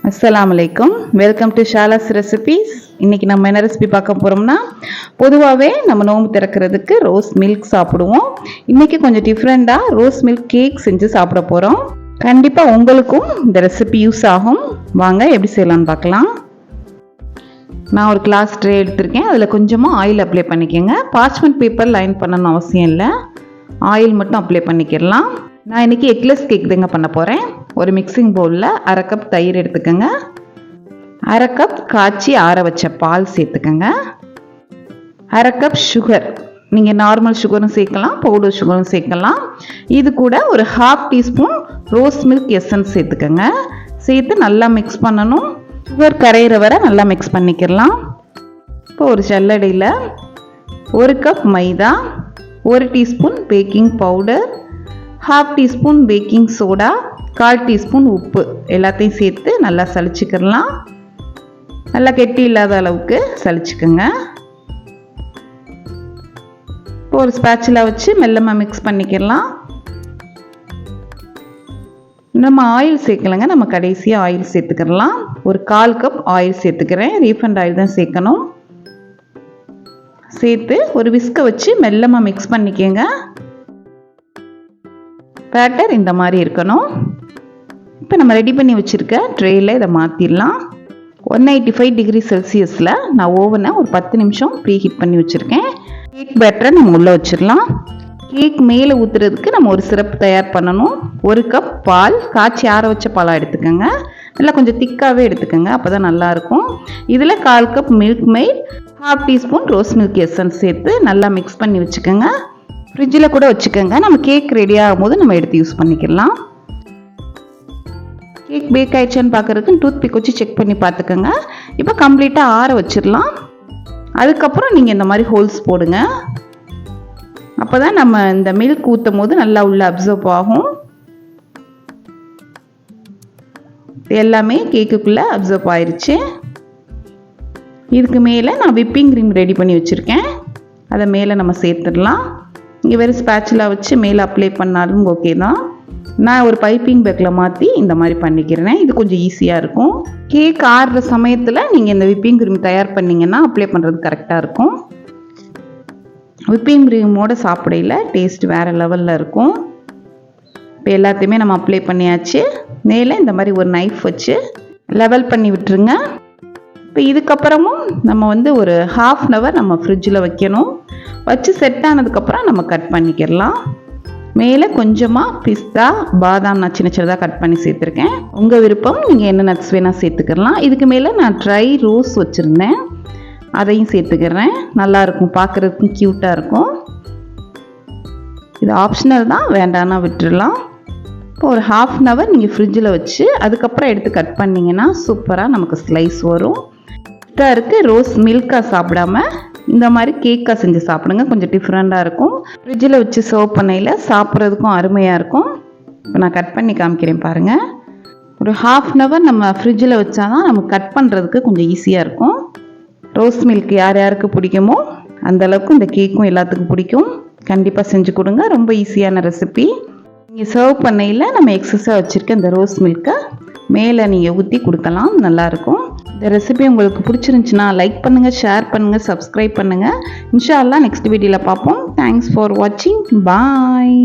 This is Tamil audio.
அஸ்ஸலாமலைக்கும். Welcome to Shala's recipes. இன்றைக்கி நம்ம என்ன ரெசிபி பார்க்க போகிறோம்னா, பொதுவாகவே நம்ம நோம்பு திறக்கிறதுக்கு ரோஸ் மில்க் சாப்பிடுவோம். இன்றைக்கி கொஞ்சம் டிஃப்ரெண்ட்டாக ரோஸ் மில்க் கேக் செஞ்சு சாப்பிட போகிறோம். கண்டிப்பாக உங்களுக்கும் இந்த ரெசிபி யூஸ் ஆகும். வாங்க எப்படி செய்யலான்னு பார்க்கலாம். நான் ஒரு கிளாஸ் ட்ரே எடுத்திருக்கேன். அதில் கொஞ்சமாக ஆயில் அப்ளை பண்ணிக்கோங்க. பார்ச்மெண்ட் பேப்பர் லைன் பண்ணணும்னு அவசியம் இல்லை, ஆயில் மட்டும் அப்ளை பண்ணிக்கிடலாம். நான் இன்றைக்கி எக்லெஸ் கேக் தாங்க பண்ண போகிறேன். ஒரு மிக்சிங் பவுலில் 1/2 கப் தயிர் எடுத்துக்கோங்க. 1/2 கப் காய்ச்சி ஆற வச்ச பால் சேர்த்துக்கோங்க. 1/2 கப் சுகர், நீங்கள் நார்மல் சுகரும் சேர்க்கலாம், பவுடர் சுகரும் சேர்க்கலாம். இது கூட ஒரு 1/2 டீஸ்பூன் ரோஸ் மில்க் எசன்ஸ் சேர்த்துக்கோங்க. சேர்த்து நல்லா மிக்ஸ் பண்ணணும். சுகர் கரையிற வரை நல்லா மிக்ஸ் பண்ணிக்கிடலாம். இப்போ ஒரு ஜல்லடையில் 1 கப் மைதா, 1 teaspoon baking powder, 1/2 teaspoon baking soda, 1/4 teaspoon உப்பு எல்லாத்தையும் சேர்த்து நல்லா சலிச்சுக்கிடலாம். நல்லா கெட்டி இல்லாத அளவுக்கு சலிச்சுக்கோங்க. இப்போ ஒரு ஸ்பேச்சுலா வச்சு மெல்லமாக மிக்ஸ் பண்ணிக்கிடலாம். நம்ம ஆயில் சேர்க்கலைங்க, நம்ம கடைசியாக ஆயில் சேர்த்துக்கிடலாம். ஒரு 1/4 கப் ஆயில் சேர்த்துக்கிறேன். ரீஃபண்ட் ஆயில் தான் சேர்க்கணும். சேர்த்து ஒரு விஸ்கை வச்சு மெல்லமாக மிக்ஸ் பண்ணிக்கோங்க. பேட்டர் இந்த மாதிரி இருக்கணும். இப்போ நம்ம ரெடி பண்ணி வச்சுருக்க ட்ரேயில் இதை மாற்றிடலாம். 185 டிகிரி செல்சியஸில் நான் ஓவனை ஒரு 10 நிமிஷம் ப்ரீ ஹீட் பண்ணி வச்சுருக்கேன். கேக் பேட்டரை நம்ம உள்ளே வச்சிடலாம். கேக் மேலே ஊற்றுறதுக்கு நம்ம ஒரு சிரப் தயார் பண்ணணும். 1 கப் பால், காய்ச்சி ஆற வச்ச பாலாக எடுத்துக்கோங்க. நல்லா கொஞ்சம் திக்காகவே எடுத்துக்கோங்க, அப்போ தான் நல்லாயிருக்கும். இதில் 1/4 cup milk made, 1/2 teaspoon rose milk essence சேர்த்து நல்லா மிக்ஸ் பண்ணி வச்சுக்கோங்க. ஃப்ரிட்ஜில் கூட வச்சுக்கோங்க. நம்ம கேக் ரெடி ஆகும் போது நம்ம எடுத்து யூஸ் பண்ணிக்கலாம். கேக் பேக் ஆயிடுச்சான்னு பார்க்குறதுக்கு டூத் பிக் வச்சு செக் பண்ணி பார்த்துக்கோங்க. இப்போ கம்ப்ளீட்டாக ஆற வச்சிடலாம். அதுக்கப்புறம் நீங்கள் இந்த மாதிரி ஹோல்ஸ் போடுங்க. அப்போ தான் நம்ம இந்த மில்க் ஊற்றும் போது நல்லா உள்ள அப்சர்வ் ஆகும். எல்லாமே கேக்குக்குள்ளே அப்சர்வ் ஆயிடுச்சு. இதுக்கு மேலே நான் விப்பிங் க்ரீம் ரெடி பண்ணி வச்சுருக்கேன். அதை மேலே நம்ம சேர்த்துடலாம். இங்கே வெறும் ஸ்பேச்சுலா வச்சு மேலே அப்ளை பண்ணாலும் ஓகே தான். நான் ஒரு பைப்பிங் பேக்கில் மாற்றி இந்த மாதிரி பண்ணிக்கிறேன். இது கொஞ்சம் ஈஸியாக இருக்கும். கேக் ஆடுற சமயத்தில் நீங்கள் இந்த விப்பிங் க்ரீம் தயார் பண்ணிங்கன்னா அப்ளை பண்ணுறது கரெக்டாக இருக்கும். விப்பிங் க்ரீமோட சாப்பிடையில் டேஸ்ட் வேறு லெவலில் இருக்கும். இப்போ எல்லாத்தையுமே நம்ம அப்ளை பண்ணியாச்சு. மேலே இந்த மாதிரி ஒரு நைஃப் வச்சு லெவல் பண்ணி விட்டுருங்க. இப்போ இதுக்கப்புறமும் நம்ம ஒரு 1/2 hour நம்ம ஃப்ரிட்ஜில் வைக்கணும். வச்சு செட் ஆனதுக்கப்புறம் நம்ம கட் பண்ணிக்கிடலாம். மேலே கொஞ்சமாக பிஸ்தா, பாதாம் நான் சின்ன சின்னதாக கட் பண்ணி சேர்த்துருக்கேன். உங்கள் விருப்பம், நீங்கள் என்ன நட்ஸ் வேணால் சேர்த்துக்கிடலாம். இதுக்கு மேலே நான் ட்ரை ரோஸ் வச்சுருந்தேன், அதையும் சேர்த்துக்கிறேன். நல்லாயிருக்கும், பார்க்குறதுக்கும் க்யூட்டாக இருக்கும். இது ஆப்ஷனல் தான், வேண்டான்னா விட்டுடலாம். இப்போ ஒரு 1/2 hour நீங்கள் ஃப்ரிட்ஜில் வச்சு அதுக்கப்புறம் எடுத்து கட் பண்ணிங்கன்னா சூப்பராக நமக்கு ஸ்லைஸ் வரும். இருக்குது ரோஸ் மில்காக சாப்பிடாம இந்த மாதிரி கேக்காக செஞ்சு சாப்பிடுங்க. கொஞ்சம் டிஃப்ரெண்ட்டாக இருக்கும். ஃப்ரிட்ஜில் வச்சு சர்வ் பண்ணையில் சாப்பிட்றதுக்கும் அருமையாக இருக்கும். இப்போ நான் கட் பண்ணி காமிக்கிறேன் பாருங்கள். ஒரு 1/2 hour நம்ம ஃப்ரிட்ஜில் வச்சா தான் நமக்கு கட் பண்ணுறதுக்கு கொஞ்சம் ஈஸியாக இருக்கும். ரோஸ் மில்க் யார் யாருக்கு பிடிக்குமோ அந்தளவுக்கு இந்த கேக்கும் எல்லாத்துக்கும் பிடிக்கும். கண்டிப்பாக செஞ்சு கொடுங்க. ரொம்ப ஈஸியான ரெசிபி. நீங்கள் சர்வ் பண்ணையில் நம்ம எக்ஸஸாக வச்சுருக்க இந்த ரோஸ் மில்கை மேலே நீங்கள் ஊற்றி கொடுக்கலாம், நல்லாயிருக்கும். இந்த ரெசிபி உங்களுக்கு பிடிச்சிருந்துச்சுன்னா லைக் பண்ணுங்கள், ஷேர் பண்ணுங்கள், சப்ஸ்கிரைப் பண்ணுங்கள். இன்ஷா அல்லாஹ் நெக்ஸ்ட் வீடியோவில் பார்ப்போம். தேங்க்ஸ் ஃபார் வாட்சிங். பாய்.